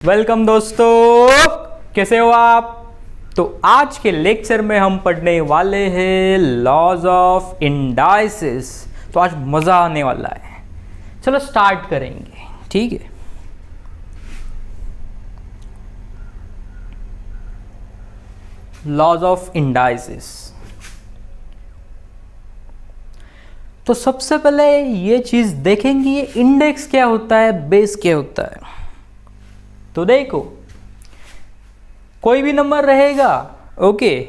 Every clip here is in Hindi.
वेलकम दोस्तों, कैसे हो आप। तो आज के लेक्चर में हम पढ़ने वाले हैं लॉज ऑफ इंडाइसिस। तो आज मज़ा आने वाला है। चलो स्टार्ट करेंगे, ठीक है। Laws of indices. तो सबसे पहले ये चीज़ देखेंगे, ये इंडेक्स क्या होता है, बेस क्या होता है। तो देखो, कोई भी नंबर रहेगा, ओके,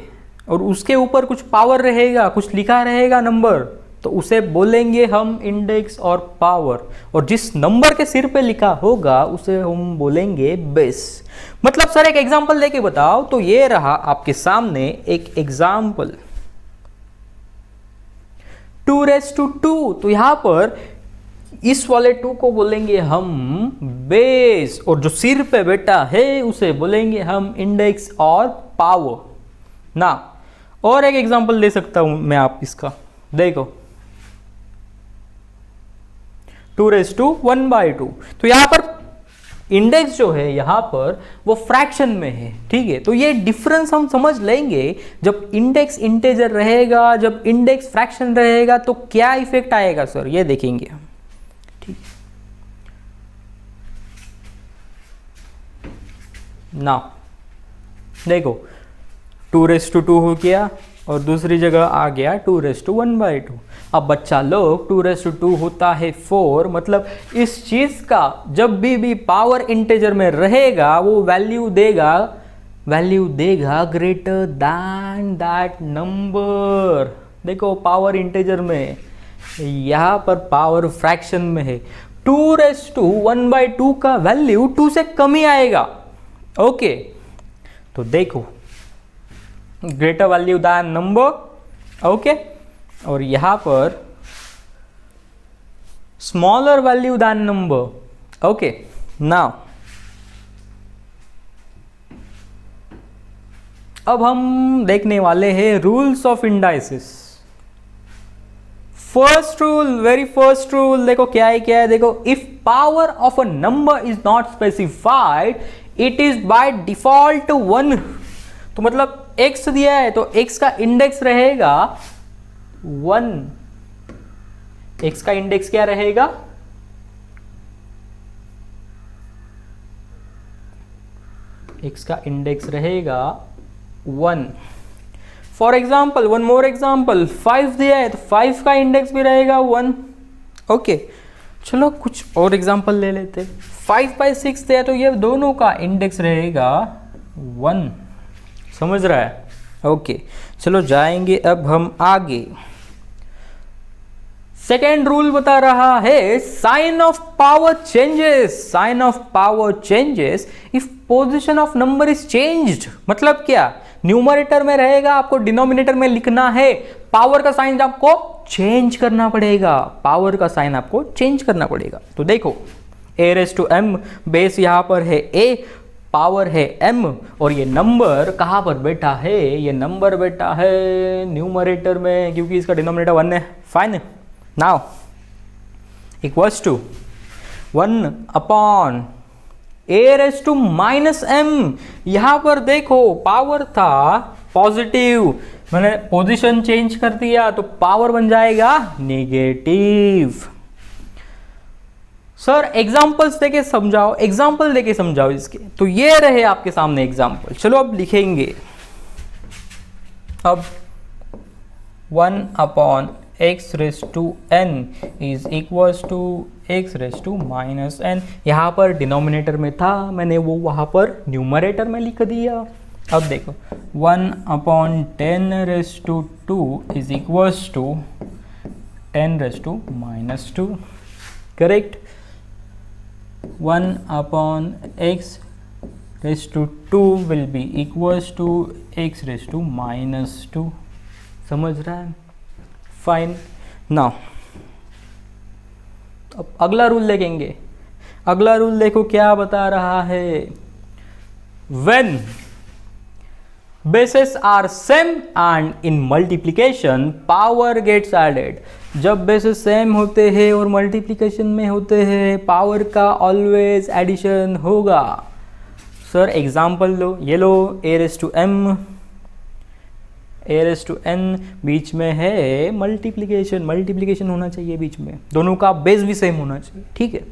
और उसके ऊपर कुछ पावर रहेगा, कुछ लिखा रहेगा नंबर, तो उसे बोलेंगे हम इंडेक्स और पावर। और जिस नंबर के सिर पे लिखा होगा उसे हम बोलेंगे बेस। मतलब सर एक एग्जांपल लेके बताओ। तो ये रहा आपके सामने एक एग्जांपल, 2⁻²। तो यहां पर इस वाले 2 को बोलेंगे हम बेस, और जो सिर पे बैठा है उसे बोलेंगे हम इंडेक्स और पावर ना। और एक एग्जांपल दे सकता हूं मैं आप इसका, देखो 2⁻1/2। तो यहां पर इंडेक्स जो है यहां पर वो फ्रैक्शन में है, ठीक है। तो ये डिफरेंस हम समझ लेंगे, जब इंडेक्स इंटेजर रहेगा, जब इंडेक्स फ्रैक्शन रहेगा तो क्या इफेक्ट आएगा सर, ये देखेंगे हम, ठीक। ना देखो 2⁻² हो गया और दूसरी जगह आ गया 2⁻1/2। अब बच्चा लोग 2⁻² होता है 4, मतलब इस चीज का जब भी पावर इंटेजर में रहेगा वो वैल्यू देगा ग्रेटर दैन दैट नंबर। देखो पावर इंटेजर में, यहां पर पावर फ्रैक्शन में है। 2⁻1/2 का वैल्यू 2 से कम ही आएगा, ओके। तो देखो greater value than number, okay, और यहां पर smaller value than number, okay. Now अब हम देखने वाले हैं rules of indices. First rule, very first rule देखो क्या है, देखो if power of a number is not specified it is by default 1। तो मतलब x दिया है तो x का इंडेक्स रहेगा 1। x का इंडेक्स क्या रहेगा, x का इंडेक्स रहेगा 1। For example, one more example, 5 दिया है तो 5 का इंडेक्स भी रहेगा 1, ओके। चलो कुछ और एग्जाम्पल ले लेते। 5/6 दिया तो ये दोनों का इंडेक्स रहेगा 1। समझ रहा है, ओके। चलो जाएंगे अब हम आगे। सेकेंड रूल बता रहा है sign of power changes if position of number is changed. मतलब क्या, न्यूमरेटर में रहेगा, आपको डिनोमिनेटर में लिखना है, पावर का साइन आपको चेंज करना पड़ेगा, तो देखो a⁻m, बेस यहां पर है a, पावर है m, और ये नंबर कहां पर बैठा है, ये नंबर बैठा है न्यूमरेटर में, क्योंकि इसका डिनोमिनेटर 1 है। Fine, now equals to 1/a⁻m। यहां पर देखो पावर था पॉजिटिव, मैंने पोजीशन चेंज कर दिया तो पावर बन जाएगा नेगेटिव। सर एग्जाम्पल्स देके समझाओ, इसके। तो ये रहे आपके सामने एग्जाम्पल। चलो अब लिखेंगे। अब 1/x⁻n is equals to x⁻−n। यहां पर डिनोमिनेटर में था, मैंने वो वहां पर न्यूमरेटर में लिख दिया। अब देखो 1/10⁻² is equals to 10⁻², correct. 1/x⁻² will be equals to x⁻²। समझ रहा है, फाइन। नाउ अब अगला रूल देखेंगे। अगला रूल देखो क्या बता रहा है, when bases are same and in multiplication power gets added। जब बेसिस सेम होते हैं और मल्टीप्लिकेशन में होते हैं, पावर का ऑलवेज एडिशन होगा। सर एग्जाम्पल लो, ये लो a raise to m, a raise to n, बीच में है मल्टीप्लिकेशन होना चाहिए, बीच में दोनों का बेस भी सेम होना चाहिए, ठीक है।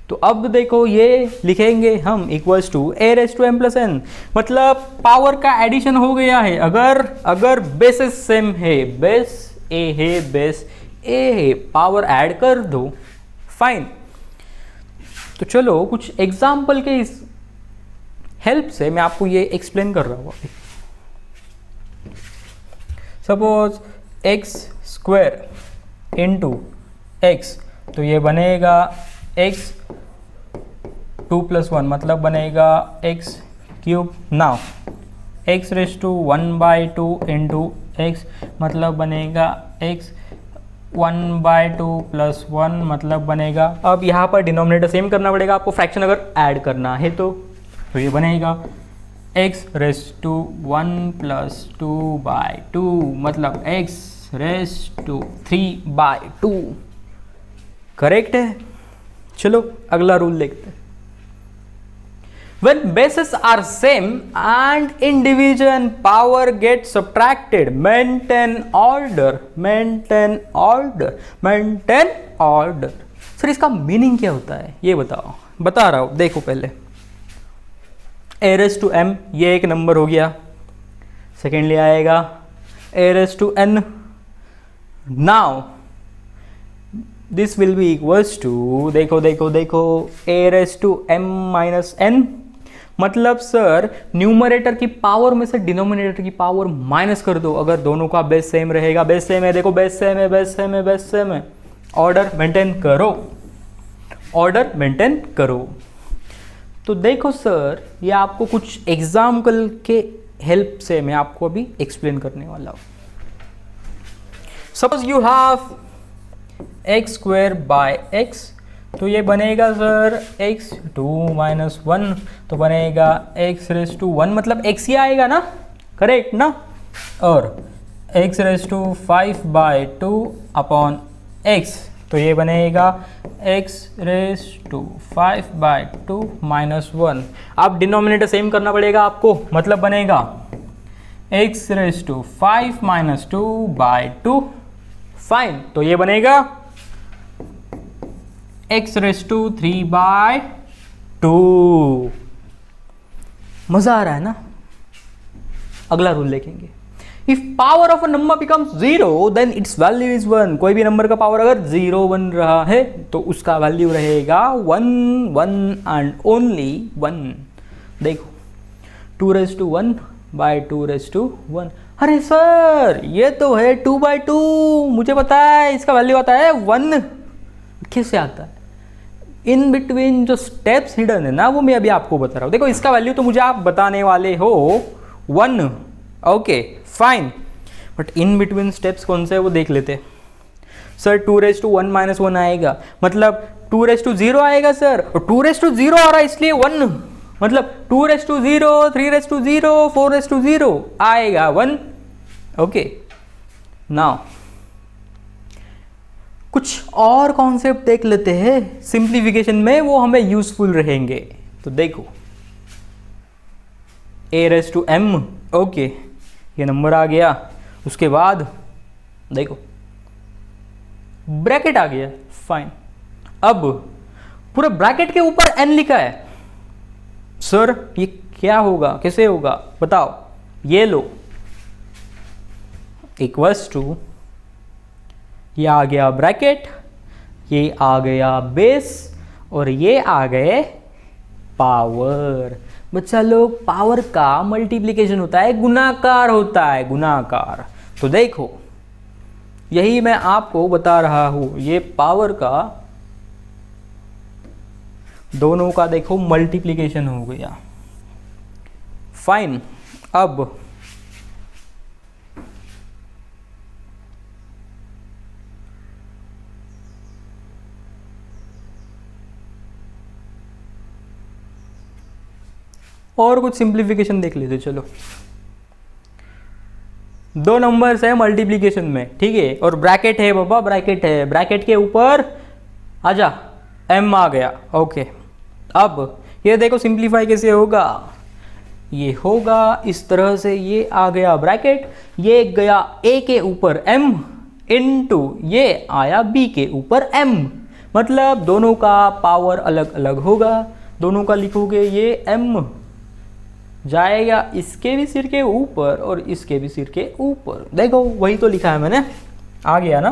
तो अब देखो ये लिखेंगे हम equals to a raise to m plus n, मतलब पावर का एडिशन हो गया है। अगर बेसेस सेम है, बेस a है, बेस a है, पावर ऐड कर दो, फाइन। तो चलो कुछ एग्जाम्पल के हेल्प से मैं आपको ये एक्सप्लेन कर रहा हूँ अभी। Suppose x square into x, तो ये बनेगा एक्स 2 + 1, मतलब बनेगा x cube. Now x raise to 1/2 into x, मतलब बनेगा एक्स 1/2 + 1, मतलब बनेगा, अब यहाँ पर डिनोमिनेटर सेम करना पड़ेगा आपको, फ्रैक्शन अगर ऐड करना है तो ये बनेगा एक्स रेस टू 1 + 2/2, मतलब एक्स रेस टू 3/2, करेक्ट है। चलो अगला रूल देखते हैं। When bases are same and in division power gets subtracted, maintain order। Sir इसका मीनिंग क्या होता है ये बताओ, बता रहा हूं, देखो पहले a रेस टू m, ये एक नंबर हो गया, सेकेंडली आएगा a raise to n। Now this will be equals to, देखो a raise to m minus n, मतलब सर न्यूमरेटर की पावर में से डिनोमिनेटर की पावर माइनस कर दो अगर दोनों का बेस सेम रहेगा। बेस सेम है, देखो बेस सेम है, ऑर्डर मेंटेन करो। तो देखो सर ये आपको कुछ एग्जाम्पल के हेल्प से मैं आपको अभी एक्सप्लेन करने वाला हूँ। Suppose you have x square by x, तो ये बनेगा सर x 2 - 1, तो बनेगा x रेस टू 1, मतलब x ही आएगा ना, करेक्ट ना, और x raise to 5/2 upon x, तो ये बनेगा x रेस टू 5/2 - 1। अब डिनोमिनेटर सेम करना पड़ेगा आपको, मतलब बनेगा x रेस टू 5 - 2/2, फाइन। तो ये बनेगा x रेस टू 3/2। मजा आ रहा है ना। अगला रूल देखेंगे, if power of a number becomes 0 then its value is 1। कोई भी नंबर का पावर अगर 0 बन रहा है तो उसका वैल्यू रहेगा 1 एंड ओनली 1। देखो 2 रेस टू 1/2 रेस टू 1, अरे सर ये तो है 2/2, मुझे पता है इसका वैल्यू आता है 1। कैसे आता है? इन बिटवीन जो स्टेप्स हिडन है ना, वो मैं अभी आपको बता रहा हूँ। देखो इसका वैल्यू तो मुझे आप बताने वाले हो 1, okay fine, but in between steps कौन से है वो देख लेते हैं। सर 2 रेस टू 1 - 1 आएगा, मतलब 2 रेस टू 0 आएगा सर, और 2 रेस टू 0 आ रहा है इसलिए 1, मतलब 2 raise to 0, 3 raise to 0, 4 raise to 0 आएगा 1, ओके। नाउ कुछ और कॉन्सेप्ट देख लेते हैं सिंप्लीफिकेशन में, वो हमें यूजफुल रहेंगे। तो देखो a raise to m, okay ये नंबर आ गया, उसके बाद देखो ब्रैकेट आ गया, फाइन। अब पूरे ब्रैकेट के ऊपर n लिखा है, सर ये क्या होगा, कैसे होगा बताओ। ये लो इक्वल्स टू, ये आ गया ब्रैकेट, ये आ गया बेस, और ये आ गए पावर। बच्चा लोग पावर का मल्टीप्लिकेशन होता है, गुणाकार होता है, गुणाकार। तो देखो यही मैं आपको बता रहा हूं, ये पावर का दोनों का देखो मल्टीप्लिकेशन हो गया, फाइन। अब और कुछ सिंप्लीफिकेशन देख लेते, चलो। दो नंबर्स है मल्टीप्लिकेशन में, ठीक है, और ब्रैकेट है बाबा, ब्रैकेट है, ब्रैकेट के ऊपर आजा m आ गया, ओके। अब ये देखो सिंप्लीफाई कैसे होगा, ये होगा इस तरह से, ये आ गया ब्रैकेट, ये गया a के ऊपर m इनटू ये आया b के ऊपर m, मतलब दोनों का पावर अलग अलग होगा, दोनों का लिखोगे ये m जाएगा इसके भी सिर के ऊपर और इसके भी सिर के ऊपर। देखो वही तो लिखा है मैंने, आ गया ना।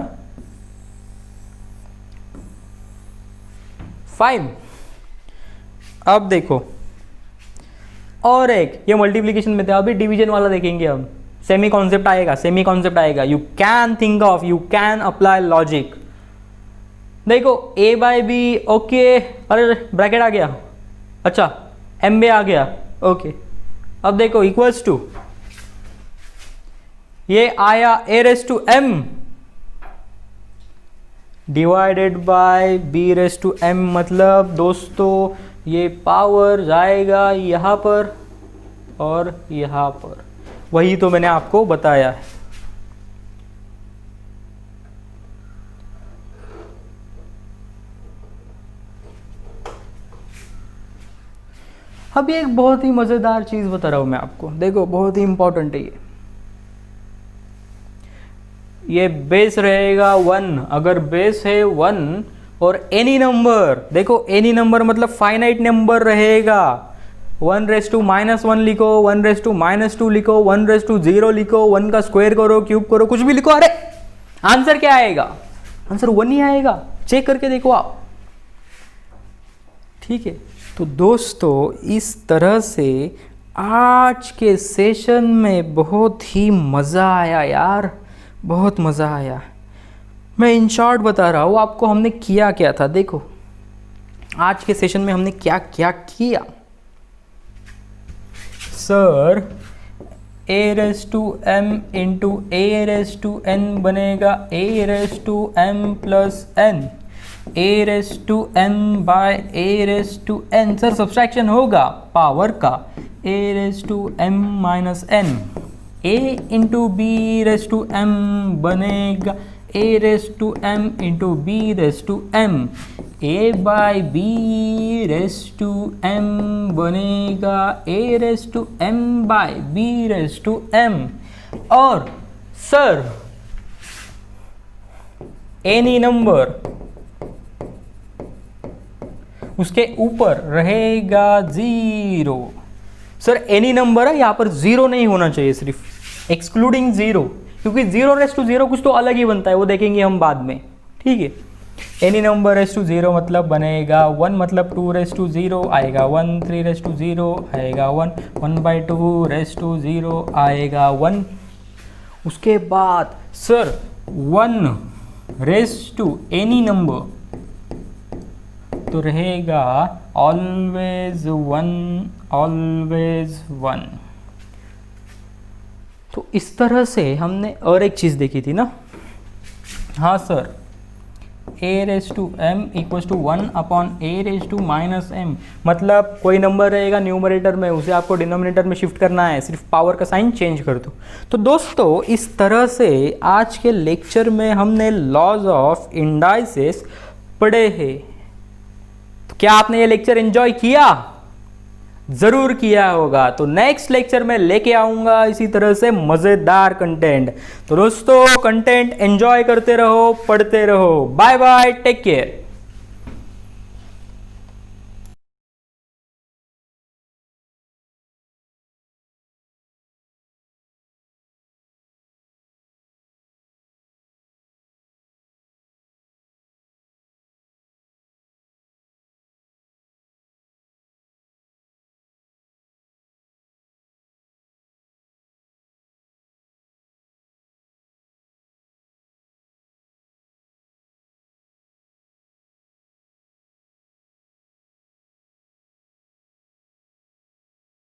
फाइन, अब देखो और एक, ये मल्टीप्लिकेशन में था, अभी डिवीजन वाला देखेंगे हम। सेमी कॉन्सेप्ट आएगा, सेमी कॉन्सेप्ट आएगा, you can think of, you can apply logic. देखो a बाई बी, ओके, अरे ब्रैकेट आ गया, अच्छा एम बी आ गया, ओके। अब देखो इक्वल्स टू, ये आया a raise to m divided by b raise to m, मतलब दोस्तों ये पावर जाएगा यहाँ पर और यहाँ पर, वही तो मैंने आपको बताया है। अब एक बहुत ही मजेदार चीज बता रहा हूं मैं आपको, देखो बहुत ही इंपॉर्टेंट है ये बेस रहेगा 1, अगर बेस है 1 और एनी नंबर, देखो एनी नंबर मतलब फाइनाइट नंबर रहेगा, 1 रेस टू -1 लिखो, 1 रेस टू -2 लिखो, 1 रेस टू 0 लिखो, 1 का स्क्वायर करो, क्यूब करो, कुछ भी लिखो, अरे आंसर क्या आएगा, आंसर 1 ही आएगा, चेक करके देखो आप, ठीक है। तो दोस्तों इस तरह से आज के सेशन में बहुत ही मज़ा आया यार, बहुत मज़ा आया। मैं इन शॉर्ट बता रहा हूँ आपको हमने किया क्या था। देखो आज के सेशन में हमने क्या क्या किया। Sir a raise to m into a raise to n बनेगा a raise to m plus n, a raise to m by a raise to n। Sir subtraction होगा पावर का, a raise to m minus n, a into b raise to m बनेगा a raise to m into b raise to m, a by b raise to m बनेगा a raise to m by b raise to m। और सर एनी नंबर उसके ऊपर रहेगा 0। सर एनी नंबर है, यहाँ पर 0 नहीं होना चाहिए, सिर्फ एक्सक्लूडिंग 0, क्योंकि 0 रेस टू 0 कुछ तो अलग ही बनता है, वो देखेंगे हम बाद में, ठीक है। एनी नंबर रेस टू 0 मतलब बनेगा 1, मतलब 2 रेस टू 0 आएगा 1, 3 रेस टू 0 आएगा 1, 1/2 रेस टू 0 आएगा 1। उसके बाद sir 1 raise to any number तो रहेगा ऑलवेज 1, ऑलवेज 1। तो इस तरह से हमने और एक चीज़ देखी थी ना, हाँ sir, a raise to m equals to 1 upon a raise to minus m, मतलब कोई नंबर रहेगा न्यूमरेटर में, उसे आपको डिनोमिनेटर में शिफ्ट करना है, सिर्फ पावर का साइन चेंज कर दो। तो दोस्तों इस तरह से आज के लेक्चर में हमने लॉज ऑफ इंडाइसेस पढ़े हैं। तो क्या आपने ये लेक्चर एंजॉय किया? ज़रूर किया होगा। तो नेक्स्ट लेक्चर में लेके आऊँगा इसी तरह से मज़ेदार कंटेंट। तो दोस्तों कंटेंट एंजॉय करते रहो, पढ़ते रहो। Bye bye, take care.